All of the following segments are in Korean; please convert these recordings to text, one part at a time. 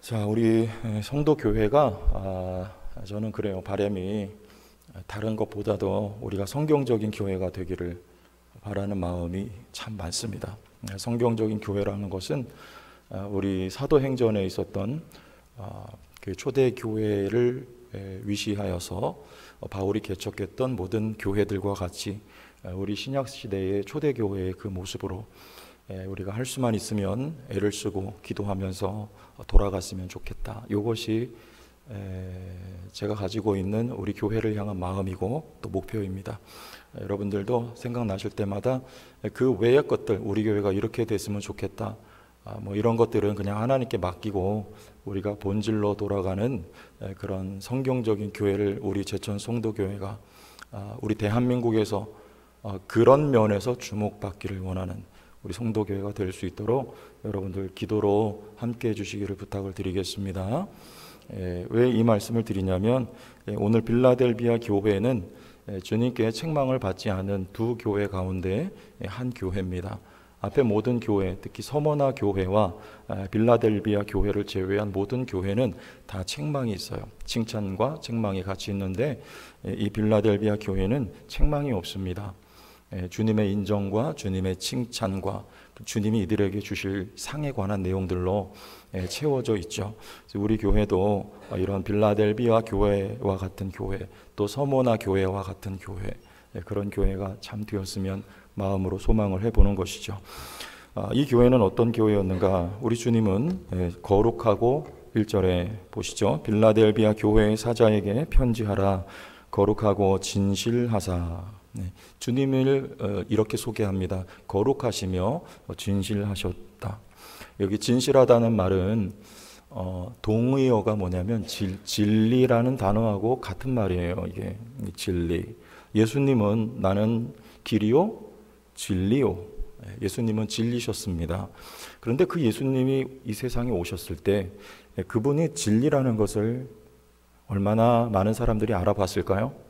자, 우리 성도 교회가 저는 그래요. 바람이 다른 것보다도 우리가 성경적인 교회가 되기를 바라는 마음이 참 많습니다. 성경적인 교회라는 것은 우리 사도행전에 있었던 그 초대 교회를 위시하여서 바울이 개척했던 모든 교회들과 같이 우리 신약 시대의 초대 교회의 그 모습으로 우리가 할 수만 있으면 애를 쓰고 기도하면서 돌아갔으면 좋겠다. 이것이 제가 가지고 있는 우리 교회를 향한 마음이고 또 목표입니다. 여러분들도 생각나실 때마다 그 외의 것들, 우리 교회가 이렇게 됐으면 좋겠다, 뭐 이런 것들은 그냥 하나님께 맡기고 우리가 본질로 돌아가는 그런 성경적인 교회를 우리 제천 성도교회가 우리 대한민국에서 그런 면에서 주목받기를 원하는 우리 성도교회가 될 수 있도록 여러분들 기도로 함께 해주시기를 부탁을 드리겠습니다. 왜 이 말씀을 드리냐면 오늘 빌라델비아 교회는 주님께 책망을 받지 않은 두 교회 가운데 한 교회입니다. 앞에 모든 교회, 특히 서머나 교회와 빌라델비아 교회를 제외한 모든 교회는 다 책망이 있어요. 칭찬과 책망이 같이 있는데 이 빌라델비아 교회는 책망이 없습니다. 주님의 인정과 주님의 칭찬과 주님이 이들에게 주실 상에 관한 내용들로 채워져 있죠. 우리 교회도 이런 빌라델비아 교회와 같은 교회, 또 서모나 교회와 같은 교회, 그런 교회가 참 되었으면 마음으로 소망을 해보는 것이죠. 이 교회는 어떤 교회였는가? 우리 주님은 거룩하고 1절에 보시죠. 빌라델비아 교회의 사자에게 편지하라. 거룩하고 진실하사. 주님을 이렇게 소개합니다. 거룩하시며 진실하셨다. 여기 진실하다는 말은 동의어가 뭐냐면 진리라는 단어하고 같은 말이에요. 이게 진리. 예수님은 나는 길이요 진리요. 예수님은 진리셨습니다. 그런데 그 예수님이 이 세상에 오셨을 때 그분이 진리라는 것을 얼마나 많은 사람들이 알아봤을까요?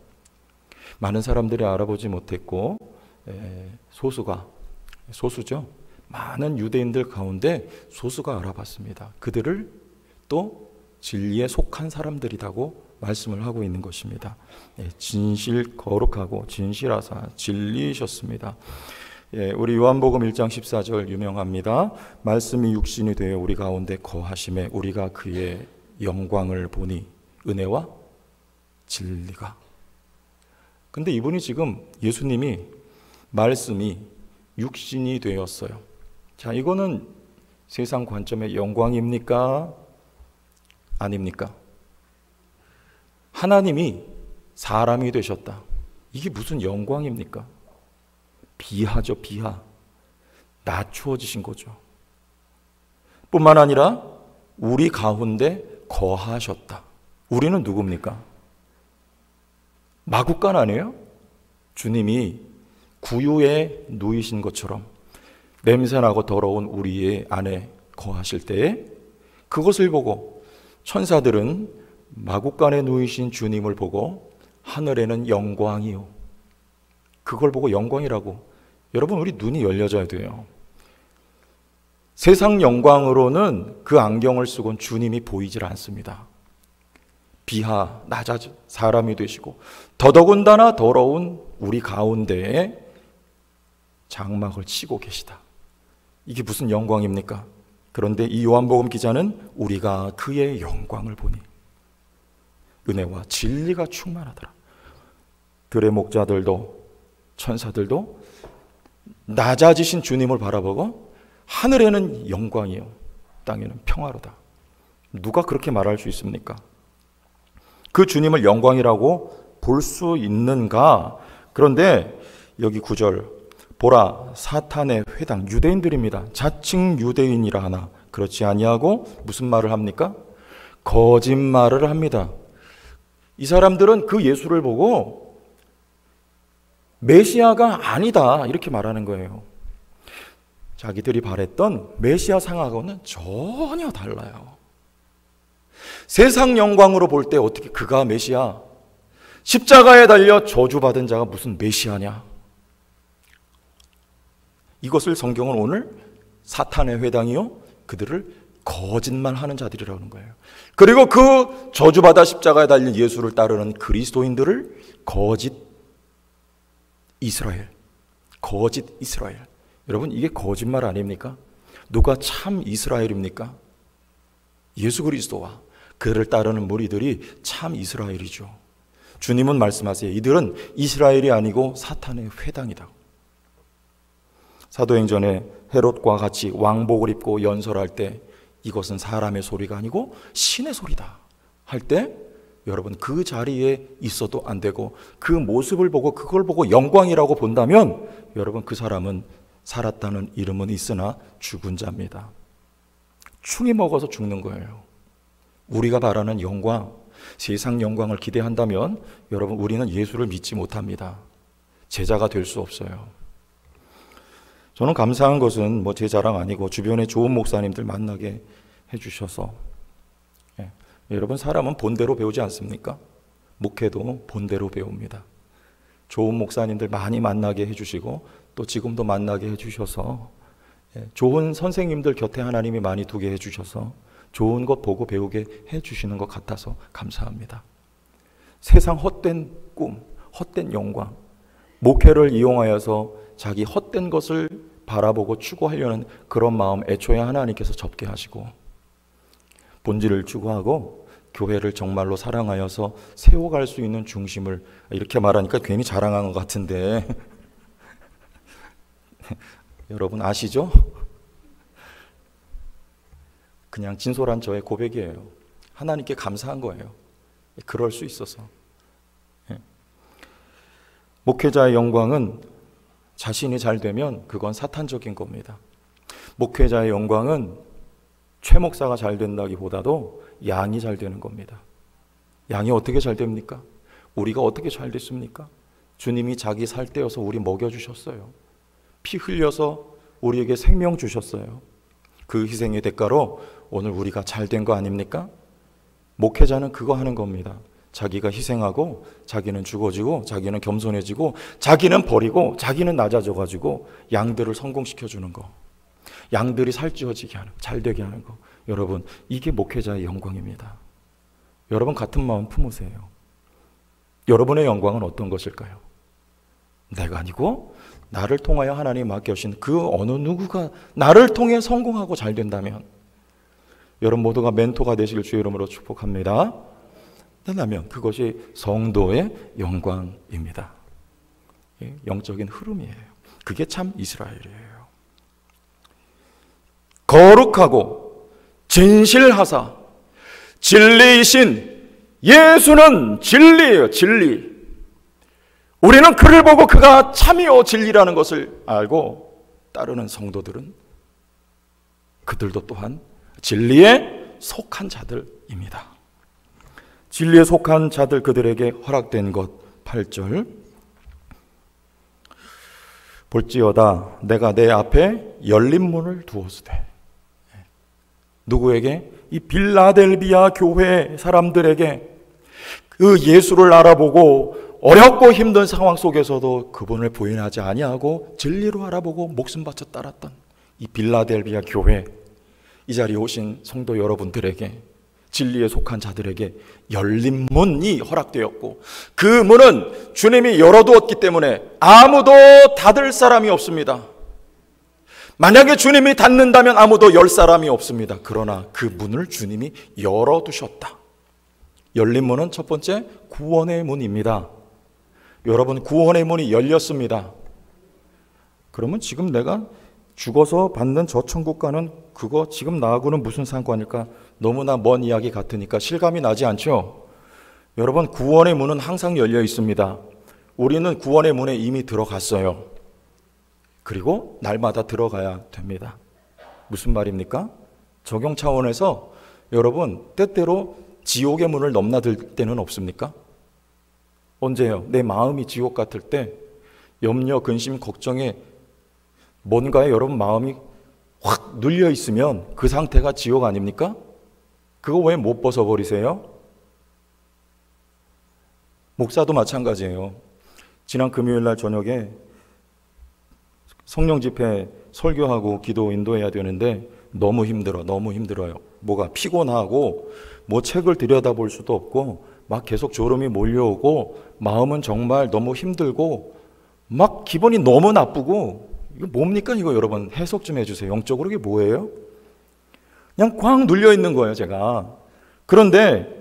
많은 사람들이 알아보지 못했고 소수죠. 많은 유대인들 가운데 소수가 알아봤습니다. 그들을 또 진리에 속한 사람들이라고 말씀을 하고 있는 것입니다. 진실 거룩하고 진실하사 진리셨습니다. 우리 요한복음 1장 14절 유명합니다. 말씀이 육신이 되어 우리 가운데 거하심에 우리가 그의 영광을 보니 은혜와 진리가. 근데 이분이 지금 예수님이 말씀이 육신이 되었어요. 자, 이거는 세상 관점의 영광입니까? 아닙니까? 하나님이 사람이 되셨다. 이게 무슨 영광입니까? 비하죠, 비하. 낮추어지신 거죠. 뿐만 아니라 우리 가운데 거하셨다. 우리는 누굽니까? 마구간 아니에요? 주님이 구유에 누이신 것처럼 냄새나고 더러운 우리의 안에 거하실 때에 그것을 보고 천사들은 마구간에 누이신 주님을 보고 하늘에는 영광이요. 그걸 보고 영광이라고. 여러분, 우리 눈이 열려져야 돼요. 세상 영광으로는 그 안경을 쓰고는 주님이 보이질 않습니다. 비하, 낮아진 사람이 되시고 더더군다나 더러운 우리 가운데에 장막을 치고 계시다. 이게 무슨 영광입니까? 그런데 이 요한복음 기자는 우리가 그의 영광을 보니 은혜와 진리가 충만하더라. 들의 목자들도 천사들도 낮아지신 주님을 바라보고 하늘에는 영광이요 땅에는 평화로다. 누가 그렇게 말할 수 있습니까? 그 주님을 영광이라고 볼 수 있는가? 그런데 여기 9절 보라 사탄의 회당 유대인들입니다. 자칭 유대인이라 하나 그렇지 아니하고 무슨 말을 합니까? 거짓말을 합니다. 이 사람들은 그 예수를 보고 메시아가 아니다 이렇게 말하는 거예요. 자기들이 바랬던 메시아 상하고는 전혀 달라요. 세상 영광으로 볼 때 어떻게 그가 메시아, 십자가에 달려 저주받은 자가 무슨 메시아냐? 이것을 성경은 오늘 사탄의 회당이요 그들을 거짓말하는 자들이라는 거예요. 그리고 그 저주받아 십자가에 달린 예수를 따르는 그리스도인들을 거짓 이스라엘. 여러분, 이게 거짓말 아닙니까? 누가 참 이스라엘입니까? 예수 그리스도와 그를 따르는 무리들이 참 이스라엘이죠. 주님은 말씀하세요. 이들은 이스라엘이 아니고 사탄의 회당이다. 사도행전에 헤롯과 같이 왕복을 입고 연설할 때 이것은 사람의 소리가 아니고 신의 소리다 할 때, 여러분, 그 자리에 있어도 안 되고 그 모습을 보고 그걸 보고 영광이라고 본다면, 여러분, 그 사람은 살았다는 이름은 있으나 죽은 자입니다. 충이 먹어서 죽는 거예요. 우리가 바라는 영광, 세상 영광을 기대한다면 여러분, 우리는 예수를 믿지 못합니다. 제자가 될 수 없어요. 저는 감사한 것은 제 자랑 아니고 주변에 좋은 목사님들 만나게 해주셔서, 여러분, 사람은 본대로 배우지 않습니까? 목회도 본대로 배웁니다. 좋은 목사님들 많이 만나게 해주시고 또 지금도 만나게 해주셔서, 좋은 선생님들 곁에 하나님이 많이 두게 해주셔서 좋은 것 보고 배우게 해주시는 것 같아서 감사합니다. 세상 헛된 꿈, 헛된 영광, 목회를 이용하여서 자기 헛된 것을 바라보고 추구하려는 그런 마음 애초에 하나님께서 접게 하시고, 본질을 추구하고 교회를 정말로 사랑하여서 세워갈 수 있는 중심을, 이렇게 말하니까 괜히 자랑한 것 같은데 여러분 아시죠? 그냥 진솔한 저의 고백이에요. 하나님께 감사한 거예요. 그럴 수 있어서. 목회자의 영광은 자신이 잘 되면 그건 사탄적인 겁니다. 목회자의 영광은 최 목사가 잘 된다기보다도 양이 잘 되는 겁니다. 양이 어떻게 잘 됩니까? 우리가 어떻게 잘 됐습니까? 주님이 자기 살 떼어서 우리 먹여주셨어요. 피 흘려서 우리에게 생명 주셨어요. 그 희생의 대가로 오늘 우리가 잘 된 거 아닙니까? 목회자는 그거 하는 겁니다. 자기가 희생하고 자기는 죽어지고 자기는 겸손해지고 자기는 버리고 자기는 낮아져가지고 양들을 성공시켜주는 거, 양들이 살찌워지게 하는, 잘 되게 하는 거. 여러분, 이게 목회자의 영광입니다. 여러분 같은 마음 품으세요. 여러분의 영광은 어떤 것일까요? 내가 아니고 나를 통하여 하나님 맡겨주신 그 어느 누구가 나를 통해 성공하고 잘 된다면, 여러분 모두가 멘토가 되시길 주의 이름으로 축복합니다. 된다면 그것이 성도의 영광입니다. 영적인 흐름이에요. 그게 참 이스라엘이에요. 거룩하고 진실하사 진리이신 예수는 진리예요. 진리. 우리는 그를 보고 그가 참이요 진리라는 것을 알고 따르는 성도들은 그들도 또한 진리에 속한 자들입니다. 진리에 속한 자들, 그들에게 허락된 것. 8절, 볼지어다 내가 내 앞에 열린 문을 두었으되. 누구에게? 이 빌라델비아 교회 사람들에게 그 예수를 알아보고 어렵고 힘든 상황 속에서도 그분을 부인하지 아니하고 진리로 알아보고 목숨 바쳐 따랐던 이 빌라델비아 교회, 이 자리에 오신 성도 여러분들에게, 진리에 속한 자들에게 열린 문이 허락되었고, 그 문은 주님이 열어두었기 때문에 아무도 닫을 사람이 없습니다. 만약에 주님이 닫는다면 아무도 열 사람이 없습니다. 그러나 그 문을 주님이 열어두셨다. 열린 문은 첫 번째 구원의 문입니다. 여러분, 구원의 문이 열렸습니다. 그러면 지금 내가 죽어서 받는 저 천국 가는 그거 지금 나하고는 무슨 상관일까? 너무나 먼 이야기 같으니까 실감이 나지 않죠? 여러분, 구원의 문은 항상 열려 있습니다. 우리는 구원의 문에 이미 들어갔어요. 그리고 날마다 들어가야 됩니다. 무슨 말입니까? 적용 차원에서 여러분, 때때로 지옥의 문을 넘나들 때는 없습니까? 언제요? 내 마음이 지옥 같을 때, 염려, 근심, 걱정에 뭔가에 여러분 마음이 확 눌려 있으면 그 상태가 지옥 아닙니까? 그거 왜 못 벗어버리세요? 목사도 마찬가지예요. 지난 금요일 날 저녁에 성령 집회 설교하고 기도 인도해야 되는데 너무 힘들어요. 뭐가 피곤하고 뭐 책을 들여다볼 수도 없고 막 계속 졸음이 몰려오고 마음은 정말 너무 힘들고 막 기분이 너무 나쁘고, 이거 뭡니까 이거? 여러분 해석 좀 해주세요. 영적으로 이게 뭐예요? 그냥 꽉 눌려 있는 거예요, 제가. 그런데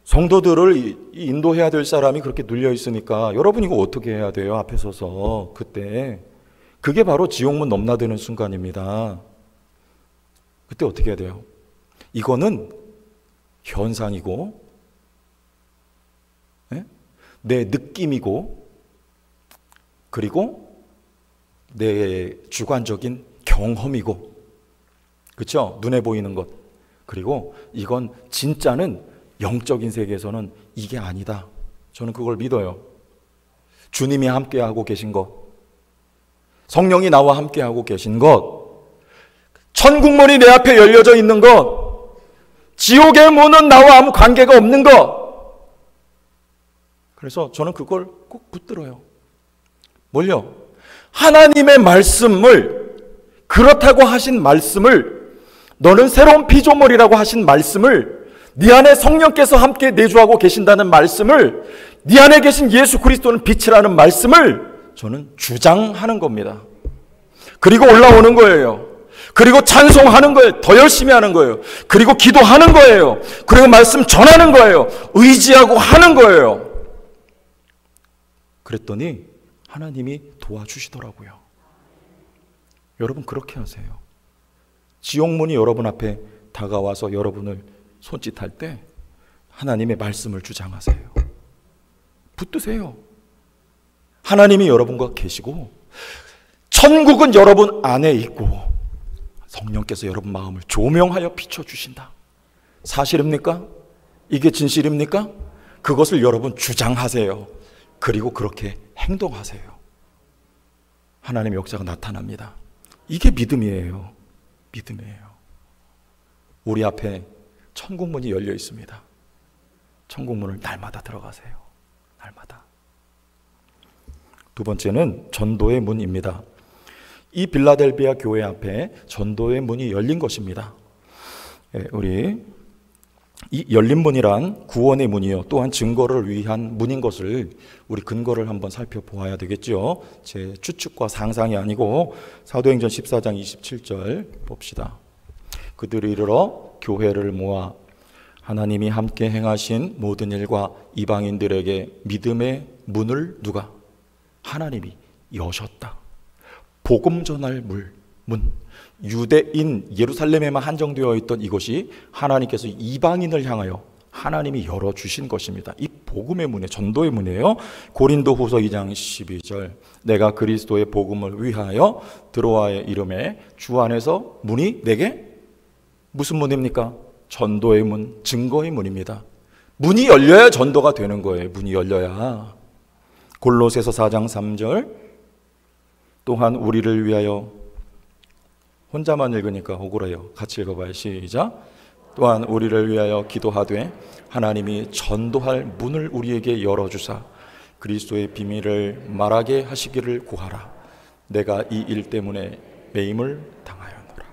성도들을 인도해야 될 사람이 그렇게 눌려 있으니까 여러분 이거 어떻게 해야 돼요? 앞에 서서. 그때 그게 바로 지옥문 넘나드는 순간입니다. 그때 어떻게 해야 돼요? 이거는 현상이고, 내 느낌이고, 그리고 내 주관적인 경험이고, 그렇죠? 눈에 보이는 것. 그리고 이건 진짜는 영적인 세계에서는 이게 아니다. 저는 그걸 믿어요. 주님이 함께하고 계신 것, 성령이 나와 함께하고 계신 것, 천국문이 내 앞에 열려져 있는 것, 지옥의 문은 나와 아무 관계가 없는 것. 그래서 저는 그걸 꼭 붙들어요. 뭘요? 하나님의 말씀을, 그렇다고 하신 말씀을, 너는 새로운 피조물이라고 하신 말씀을, 네 안에 성령께서 함께 내주하고 계신다는 말씀을, 네 안에 계신 예수 그리스도는 빛이라는 말씀을 저는 주장하는 겁니다. 그리고 올라오는 거예요. 그리고 찬송하는 거예요. 더 열심히 하는 거예요. 그리고 기도하는 거예요. 그리고 말씀 전하는 거예요. 의지하고 하는 거예요. 그랬더니 하나님이 도와주시더라고요. 여러분 그렇게 하세요. 지옥문이 여러분 앞에 다가와서 여러분을 손짓할 때 하나님의 말씀을 주장하세요. 붙드세요. 하나님이 여러분과 계시고 천국은 여러분 안에 있고 성령께서 여러분 마음을 조명하여 비춰주신다. 사실입니까? 이게 진실입니까? 그것을 여러분 주장하세요. 그리고 그렇게 행동하세요. 하나님의 역사가 나타납니다. 이게 믿음이에요. 믿음이에요. 우리 앞에 천국문이 열려 있습니다. 천국문을 날마다 들어가세요. 날마다. 두 번째는 전도의 문입니다. 이 빌라델비아 교회 앞에 전도의 문이 열린 것입니다. 우리 이 열린 문이란 구원의 문이요, 또한 증거를 위한 문인 것을 우리 근거를 한번 살펴보아야 되겠죠. 제 추측과 상상이 아니고 사도행전 14장 27절 봅시다. 그들이 이르러 교회를 모아 하나님이 함께 행하신 모든 일과 이방인들에게 믿음의 문을 누가? 하나님이 여셨다. 복음 전할 문. 유대인 예루살렘에만 한정되어 있던 이것이 하나님께서 이방인을 향하여 하나님이 열어주신 것입니다. 이 복음의 문에, 전도의 문이에요. 고린도후서 2장 12절 내가 그리스도의 복음을 위하여 드로아의 이름에 주 안에서 문이 내게 무슨 문입니까? 전도의 문, 증거의 문입니다. 문이 열려야 전도가 되는 거예요. 문이 열려야. 골로새서 4장 3절 또한 우리를 위하여, 혼자만 읽으니까 억울해요. 같이 읽어봐요. 시작. 또한 우리를 위하여 기도하되 하나님이 전도할 문을 우리에게 열어주사 그리스도의 비밀을 말하게 하시기를 구하라. 내가 이 일 때문에 매임을 당하였노라.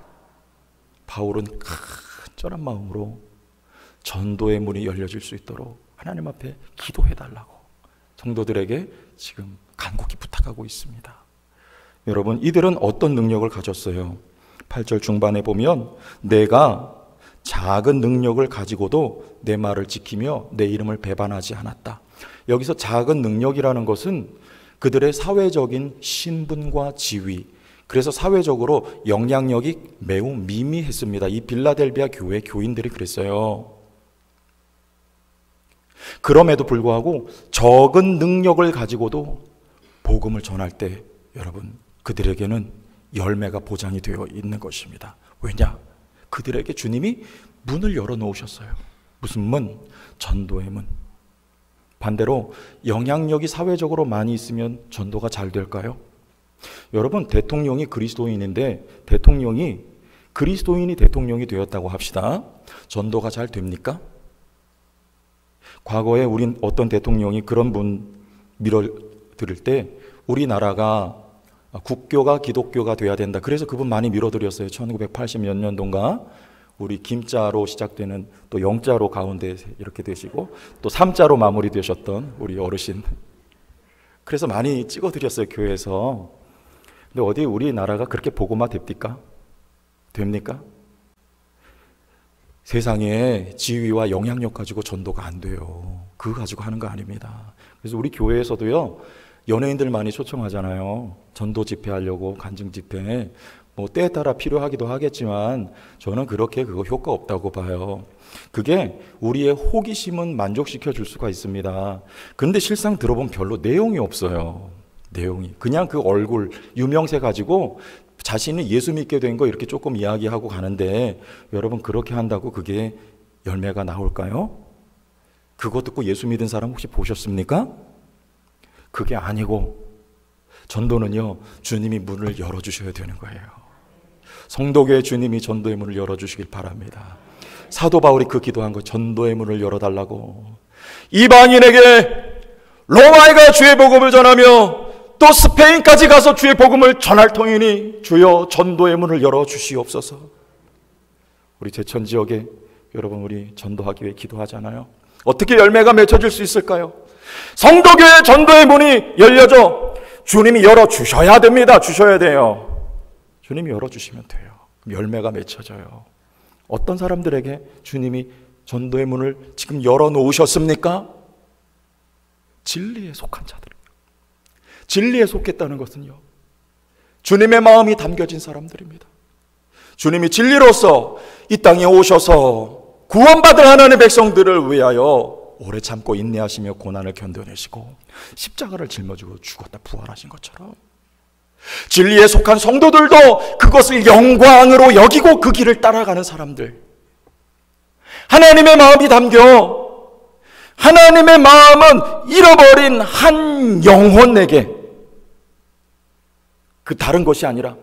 바울은 간절한 마음으로 전도의 문이 열려질 수 있도록 하나님 앞에 기도해달라고 성도들에게 지금 간곡히 부탁하고 있습니다. 여러분, 이들은 어떤 능력을 가졌어요? 8절 중반에 보면 내가 작은 능력을 가지고도 내 말을 지키며 내 이름을 배반하지 않았다. 여기서 작은 능력이라는 것은 그들의 사회적인 신분과 지위, 그래서 사회적으로 영향력이 매우 미미했습니다. 이 빌라델비아 교회 교인들이 그랬어요. 그럼에도 불구하고 적은 능력을 가지고도 복음을 전할 때 여러분, 그들에게는 열매가 보장이 되어 있는 것입니다. 왜냐? 그들에게 주님이 문을 열어놓으셨어요. 무슨 문? 전도의 문. 반대로 영향력이 사회적으로 많이 있으면 전도가 잘 될까요? 여러분, 대통령이 그리스도인인데 대통령이 그리스도인이 대통령이 되었다고 합시다. 전도가 잘 됩니까? 과거에 우린 어떤 대통령이 그런 분 밀어들일 때 우리나라가 국교가 기독교가 돼야 된다. 그래서 그분 많이 밀어드렸어요. 1980 몇 년도인가 우리 김자로 시작되는 또 영자로 가운데 이렇게 되시고 또 삼자로 마무리되셨던 우리 어르신. 그래서 많이 찍어드렸어요, 교회에서. 근데 어디 우리나라가 그렇게 복음화 됩니까? 됩니까? 세상에 지위와 영향력 가지고 전도가 안 돼요. 그거 가지고 하는 거 아닙니다. 그래서 우리 교회에서도요, 연예인들 많이 초청하잖아요. 전도 집회 하려고, 간증 집회. 뭐 때에 따라 필요하기도 하겠지만 저는 그렇게 그거 효과 없다고 봐요. 그게 우리의 호기심은 만족시켜 줄 수가 있습니다. 그런데 실상 들어보면 별로 내용이 없어요. 내용이. 그냥 그 얼굴, 유명세 가지고 자신이 예수 믿게 된 거 이렇게 조금 이야기하고 가는데 여러분 그렇게 한다고 그게 열매가 나올까요? 그거 듣고 예수 믿은 사람 혹시 보셨습니까? 그게 아니고 전도는요, 주님이 문을 열어주셔야 되는 거예요. 성도교회 주님이 전도의 문을 열어주시길 바랍니다. 사도 바울이 그 기도한 거, 전도의 문을 열어달라고. 이방인에게 로마에 가 주의 복음을 전하며 또 스페인까지 가서 주의 복음을 전할 터이니 주여 전도의 문을 열어주시옵소서. 우리 제천 지역에 여러분 우리 전도하기 위해 기도하잖아요. 어떻게 열매가 맺혀질 수 있을까요? 성도교회 전도의 문이 열려져 주님이 열어주셔야 됩니다. 주셔야 돼요. 주님이 열어주시면 돼요. 열매가 맺혀져요. 어떤 사람들에게 주님이 전도의 문을 지금 열어놓으셨습니까? 진리에 속한 자들. 진리에 속했다는 것은요, 주님의 마음이 담겨진 사람들입니다. 주님이 진리로서 이 땅에 오셔서 구원받을 하나님의 백성들을 위하여 오래 참고 인내하시며 고난을 견뎌내시고 십자가를 짊어지고 죽었다 부활하신 것처럼 진리에 속한 성도들도 그것을 영광으로 여기고 그 길을 따라가는 사람들, 하나님의 마음이 담겨 하나님의 마음은 잃어버린 한 영혼에게, 그 다른 것이 아니라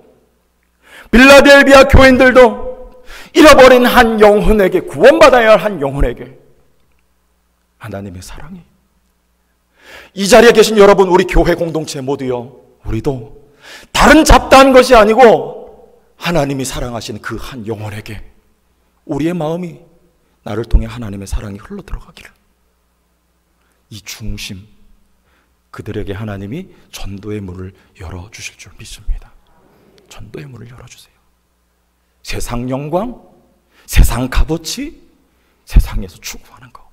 빌라델비아 교인들도 잃어버린 한 영혼에게, 구원받아야 할 한 영혼에게 하나님의 사랑이, 이 자리에 계신 여러분, 우리 교회 공동체 모두요, 우리도 다른 잡다한 것이 아니고 하나님이 사랑하시는 그 한 영혼에게 우리의 마음이 나를 통해 하나님의 사랑이 흘러 들어가기를, 이 중심, 그들에게 하나님이 전도의 문을 열어주실 줄 믿습니다. 전도의 문을 열어주세요. 세상 영광, 세상 값어치, 세상에서 추구하는 거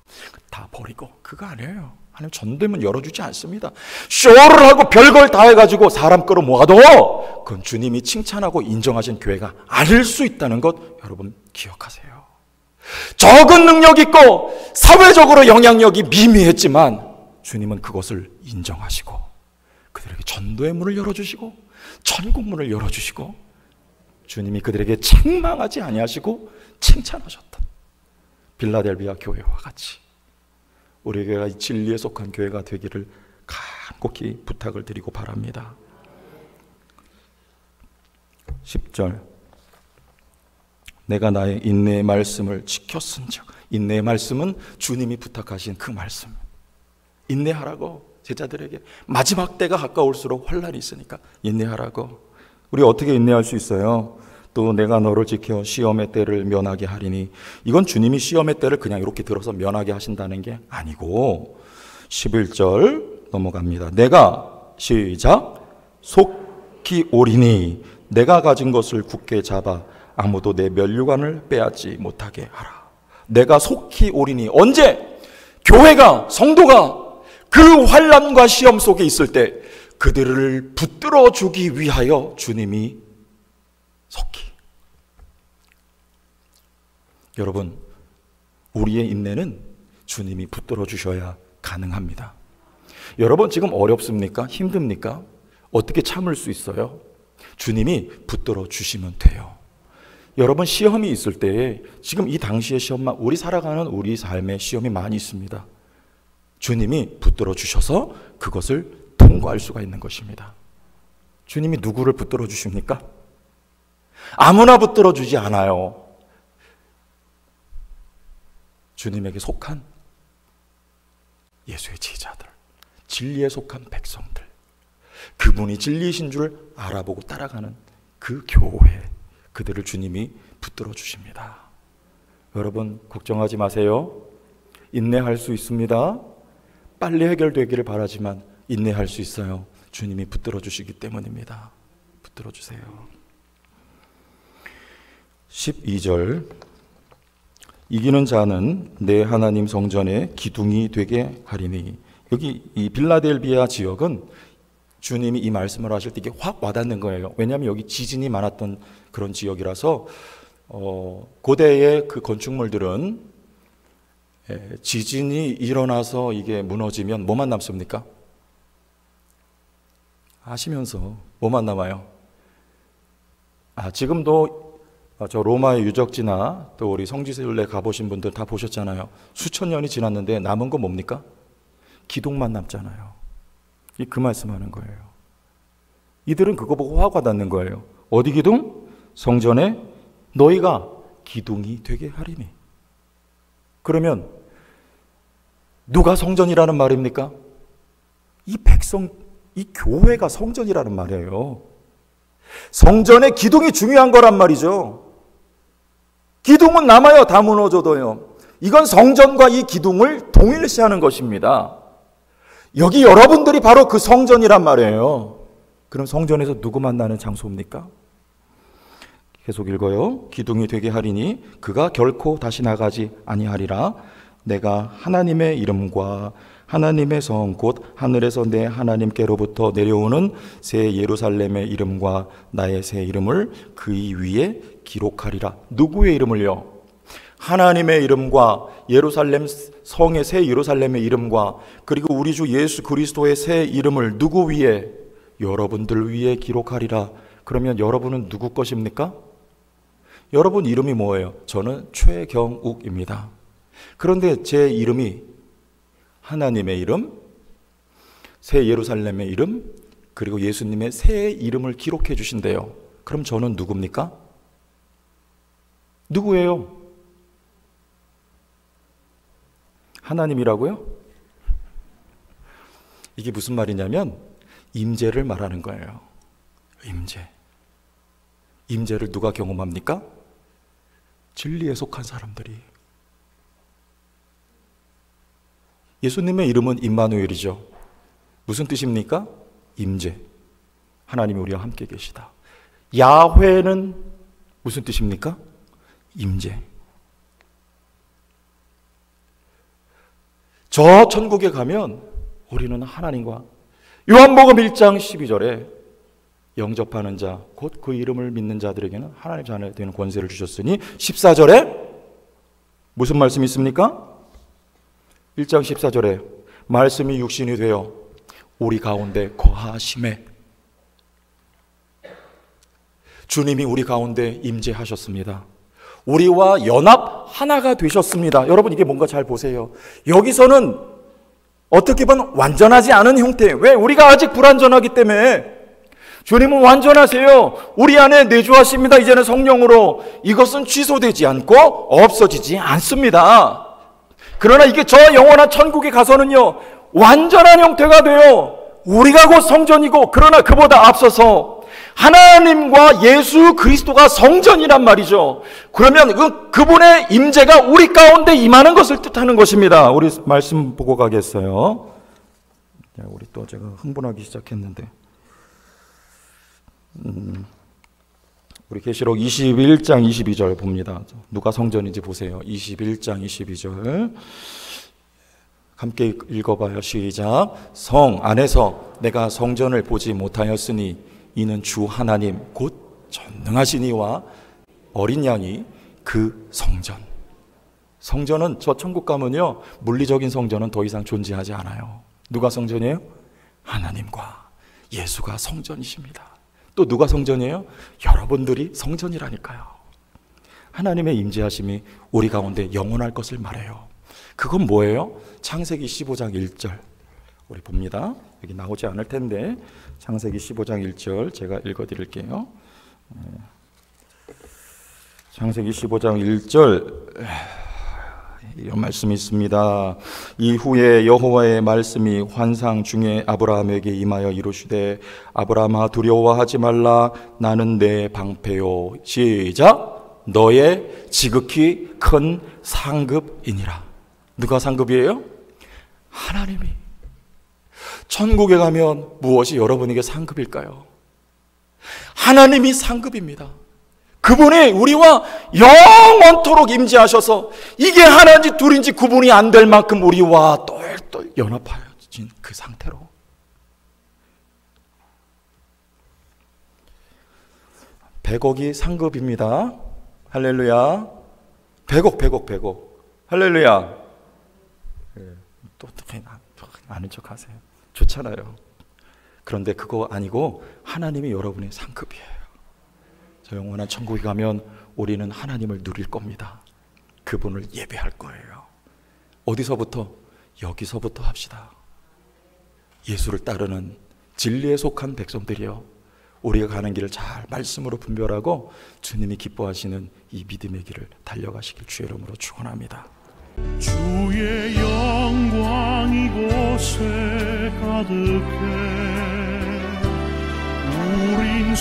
다 버리고, 그거 아니에요. 하나님 전도의 문 열어주지 않습니다. 쇼를 하고 별걸 다 해가지고 사람 끌어모아도 그건 주님이 칭찬하고 인정하신 교회가 아닐 수 있다는 것 여러분 기억하세요. 적은 능력 있고 사회적으로 영향력이 미미했지만 주님은 그것을 인정하시고 그들에게 전도의 문을 열어주시고 천국 문을 열어주시고 주님이 그들에게 책망하지 아니하시고 칭찬하셨던 빌라델비아 교회와 같이 우리 교회가 이 진리에 속한 교회가 되기를 간곡히 부탁을 드리고 바랍니다. 10절, 내가 나의 인내의 말씀을 지켰은즉, 인내의 말씀은 주님이 부탁하신 그 말씀, 인내하라고 제자들에게. 마지막 때가 가까울수록 환난이 있으니까 인내하라고. 우리 어떻게 인내할 수 있어요? 또 내가 너를 지켜 시험의 때를 면하게 하리니, 이건 주님이 시험의 때를 그냥 이렇게 들어서 면하게 하신다는 게 아니고 11절 넘어갑니다. 내가 시작 속히 오리니 내가 가진 것을 굳게 잡아 아무도 내 면류관을 빼앗지 못하게 하라. 내가 속히 오리니, 언제? 교회가, 성도가 그 환난과 시험 속에 있을 때 그들을 붙들어 주기 위하여 주님이 속히. 여러분, 우리의 인내는 주님이 붙들어 주셔야 가능합니다. 여러분 지금 어렵습니까? 힘듭니까? 어떻게 참을 수 있어요? 주님이 붙들어 주시면 돼요. 여러분 시험이 있을 때, 지금 이 당시의 시험만, 우리 살아가는 우리 삶의 시험이 많이 있습니다. 주님이 붙들어 주셔서 그것을 통과할 수가 있는 것입니다. 주님이 누구를 붙들어 주십니까? 아무나 붙들어 주지 않아요. 주님에게 속한 예수의 제자들, 진리에 속한 백성들, 그 그분이 진리이신 줄 알아보고 따라가는 그 교회, 그들을 주님이 붙들어 주십니다. 여러분 걱정하지 마세요. 인내할 수 있습니다. 빨리 해결되기를 바라지만 인내할 수 있어요. 주님이 붙들어 주시기 때문입니다. 붙들어 주세요. 12절, 이기는 자는 내 하나님 성전의 기둥이 되게 하리니. 여기 이 빌라델비아 지역은 주님이 이 말씀을 하실 때 이게 확 와닿는 거예요. 왜냐하면 여기 지진이 많았던 그런 지역이라서 고대의 그 건축물들은 지진이 일어나서 이게 무너지면 뭐만 남습니까? 아시면서 뭐만 남아요? 지금도 저 로마의 유적지나 또 우리 성지순례 가보신 분들 다 보셨잖아요. 수천 년이 지났는데 남은 건 뭡니까? 기둥만 남잖아요. 그 말씀하는 거예요. 이들은 그거 보고 화가 났는 거예요. 어디 기둥? 성전에 너희가 기둥이 되게 하리니. 그러면 누가 성전이라는 말입니까? 이 백성, 이 교회가 성전이라는 말이에요. 성전의 기둥이 중요한 거란 말이죠. 기둥은 남아요. 다 무너져도요. 이건 성전과 이 기둥을 동일시하는 것입니다. 여기 여러분들이 바로 그 성전이란 말이에요. 그럼 성전에서 누구 만나는 장소입니까? 계속 읽어요. 기둥이 되게 하리니 그가 결코 다시 나가지 아니하리라. 내가 하나님의 이름과 하나님의 성 곧 하늘에서 내 하나님께로부터 내려오는 새 예루살렘의 이름과 나의 새 이름을 그 위에 기록하리라. 누구의 이름을요? 하나님의 이름과 예루살렘 성의 새 예루살렘의 이름과 그리고 우리 주 예수 그리스도의 새 이름을 누구 위에? 여러분들 위에 기록하리라. 그러면 여러분은 누구 것입니까? 여러분 이름이 뭐예요? 저는 최경욱입니다. 그런데 제 이름이 하나님의 이름, 새 예루살렘의 이름, 그리고 예수님의 새 이름을 기록해 주신대요. 그럼 저는 누굽니까? 누구예요? 하나님이라고요? 이게 무슨 말이냐면 임재를 말하는 거예요. 임재. 임재를 누가 경험합니까? 진리에 속한 사람들이. 예수님의 이름은 임마누엘이죠. 무슨 뜻입니까? 임재. 하나님이 우리와 함께 계시다. 야훼는 무슨 뜻입니까? 임재. 저 천국에 가면 우리는 하나님과 요한복음 1장 12절에 영접하는 자, 곧 그 이름을 믿는 자들에게는 하나님 자녀 되는 권세를 주셨으니 14절에 무슨 말씀이 있습니까? 1장 14절에 말씀이 육신이 되어 우리 가운데 거하심에 주님이 우리 가운데 임재하셨습니다. 우리와 연합 하나가 되셨습니다. 여러분 이게 뭔가 잘 보세요. 여기서는 어떻게 보면 완전하지 않은 형태. 왜? 우리가 아직 불완전하기 때문에. 주님은 완전하세요. 우리 안에 내주하십니다. 이제는 성령으로. 이것은 취소되지 않고 없어지지 않습니다. 그러나 이게 저 영원한 천국에 가서는요, 완전한 형태가 돼요. 우리가 곧 성전이고, 그러나 그보다 앞서서 하나님과 예수 그리스도가 성전이란 말이죠. 그러면 그분의 임재가 우리 가운데 임하는 것을 뜻하는 것입니다. 우리 말씀 보고 가겠어요. 우리 또 제가 흥분하기 시작했는데, 우리 계시록 21장 22절 봅니다. 누가 성전인지 보세요. 21장 22절 함께 읽어봐요. 시작. 성 안에서 내가 성전을 보지 못하였으니 이는 주 하나님 곧 전능하신 이와 어린 양이 그 성전. 성전은 저 천국 가면요, 물리적인 성전은 더 이상 존재하지 않아요. 누가 성전이에요? 하나님과 예수가 성전이십니다. 또 누가 성전이에요? 여러분들이 성전이라니까요. 하나님의 임재하심이 우리 가운데 영원할 것을 말해요. 그건 뭐예요? 창세기 15장 1절 우리 봅니다. 여기 나오지 않을 텐데 창세기 15장 1절 제가 읽어드릴게요. 창세기 15장 1절 이런 말씀이 있습니다. 이후에 여호와의 말씀이 환상 중에 아브라함에게 임하여 이르시되 아브라함아 두려워하지 말라. 나는 내 방패요. 시작. 너의 지극히 큰 상급이니라. 누가 상급이에요? 하나님이. 천국에 가면 무엇이 여러분에게 상급일까요? 하나님이 상급입니다. 그분이 우리와 영원토록 임재하셔서 이게 하나인지 둘인지 구분이 안 될 만큼 우리와 똘똘 연합하여진 그 상태로. 100억이 상급입니다. 할렐루야. 100억. 할렐루야. 또 어떻게 아는 척 하세요? 좋잖아요. 그런데 그거 아니고 하나님이 여러분의 상급이에요. 저 영원한 천국에 가면 우리는 하나님을 누릴 겁니다. 그분을 예배할 거예요. 어디서부터? 여기서부터 합시다. 예수를 따르는 진리에 속한 백성들이요, 우리가 가는 길을 잘 말씀으로 분별하고 주님이 기뻐하시는 이 믿음의 길을 달려가시길 주의 이름으로 축원합니다. 주의 영광 이곳에 가득해 우린